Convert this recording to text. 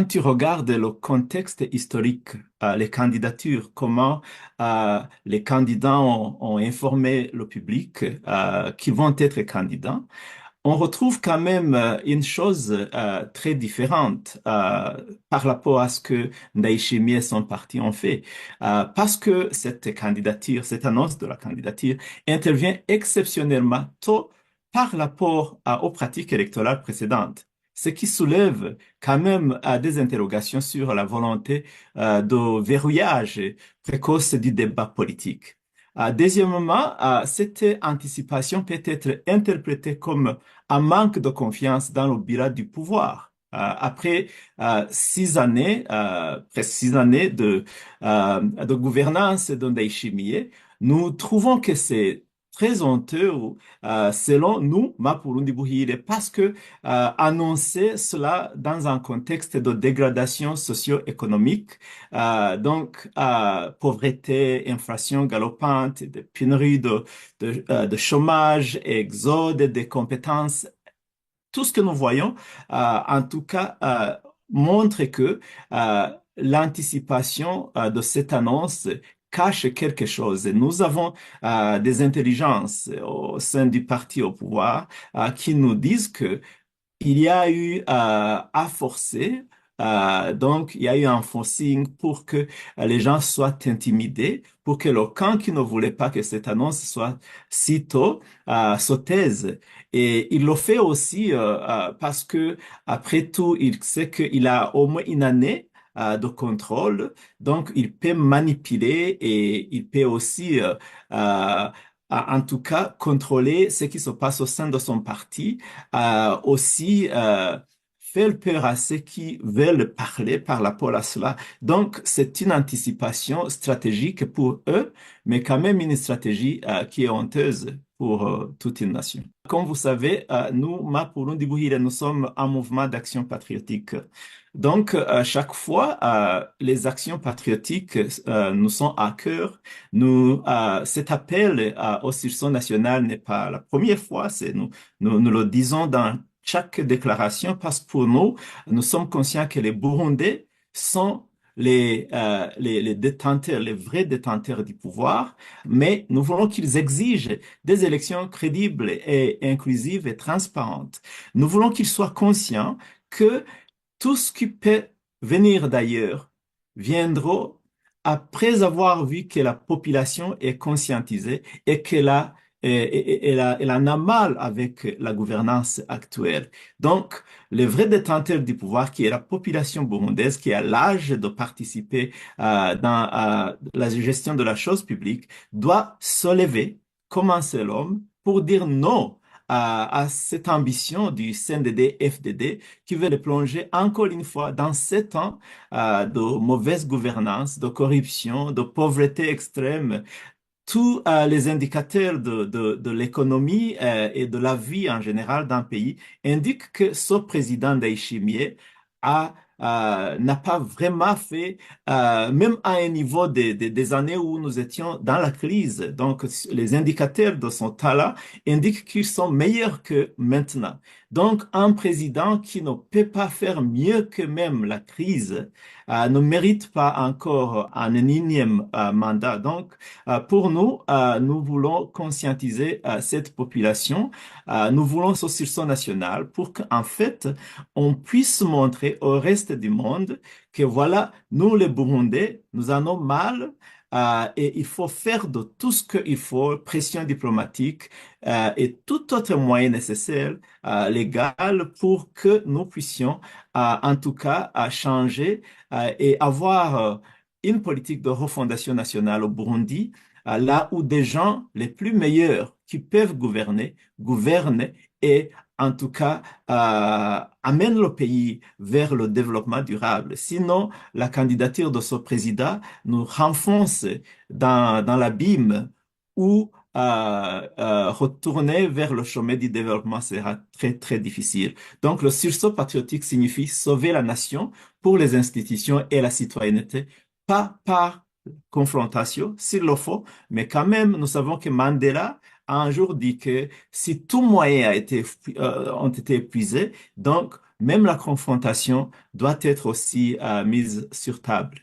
quand tu regardes le contexte historique, les candidatures, comment les candidats ont informé le public qui vont être candidats, on retrouve quand même une chose très différente par rapport à ce que Ndayishimiye et son parti ont fait. Parce que cette candidature, cette annonce de la candidature intervient exceptionnellement tôt par rapport aux pratiques électorales précédentes. Ce qui soulève quand même des interrogations sur la volonté de verrouillage précoce du débat politique. Deuxièmement, cette anticipation peut être interprétée comme un manque de confiance dans le bilan du pouvoir. Après 6 années, presque 6 années de gouvernance de Ndayishimiye, nous trouvons que c'est très honteux, selon nous, Mapurundi Buhire, parce que annoncer cela dans un contexte de dégradation socio-économique, donc pauvreté, inflation galopante, de pénurie de chômage, exode des compétences, tout ce que nous voyons, en tout cas, montre que l'anticipation de cette annonce cache quelque chose. Nous avons des intelligences au sein du parti au pouvoir qui nous disent que il y a eu à forcer, donc il y a eu un forcing pour que les gens soient intimidés, pour que le camp qui ne voulait pas que cette annonce soit si tôt se taise. Et il le fait aussi parce que après tout, il sait qu'il a au moins une année de contrôle, donc il peut manipuler et il peut aussi en tout cas contrôler ce qui se passe au sein de son parti, aussi faire peur à ceux qui veulent parler par rapport à cela. Donc, c'est une anticipation stratégique pour eux, mais quand même une stratégie qui est honteuse pour toute une nation. Comme vous savez, nous, Mapurundi Buhire, nous sommes un mouvement d'action patriotique. Donc, chaque fois, les actions patriotiques nous sont à cœur. Cet appel au sursaut national n'est pas la première fois, nous le disons dans chaque déclaration parce que pour nous, nous sommes conscients que les Burundais sont les détenteurs, les vrais détenteurs du pouvoir, mais nous voulons qu'ils exigent des élections crédibles et inclusives et transparentes. Nous voulons qu'ils soient conscients que tout ce qui peut venir d'ailleurs viendra après avoir vu que la population est conscientisée et qu'elle a, elle en a mal avec la gouvernance actuelle. Donc, le vrai détenteur du pouvoir, qui est la population burundaise, qui a l'âge de participer dans la gestion de la chose publique, doit se lever comme un seul homme pour dire non à cette ambition du CNDD-FDD qui veut les plonger encore une fois dans 7 ans de mauvaise gouvernance, de corruption, de pauvreté extrême. Tous les indicateurs de l'économie et de la vie en général d'un pays indiquent que ce président Ndayishimiye n'a pas vraiment fait, même à un niveau des années où nous étions dans la crise. Donc, les indicateurs de son talent indiquent qu'ils sont meilleurs que maintenant. Donc, un président qui ne peut pas faire mieux que même la crise ne mérite pas encore un énième mandat. Donc, pour nous, nous voulons conscientiser cette population. Nous voulons ce sursaut national pour qu'en fait, on puisse montrer au reste du monde que voilà, nous les Burundais, nous en avons mal. Et il faut faire de tout ce qu'il faut, pression diplomatique et tout autre moyen nécessaire, légal, pour que nous puissions, en tout cas, changer et avoir une politique de refondation nationale au Burundi, là où des gens les plus meilleurs qui peuvent gouverner, gouvernent et en tout cas amènent le pays vers le développement durable. Sinon, la candidature de ce président nous renfonce dans l'abîme où retourner vers le chemin du développement sera très, très difficile. Donc, le sursaut patriotique signifie sauver la nation pour les institutions et la citoyenneté, pas par confrontation s'il le faut, mais quand même, nous savons que Mandela a un jour dit que si tout moyen ont été épuisés, donc même la confrontation doit être aussi mise sur table.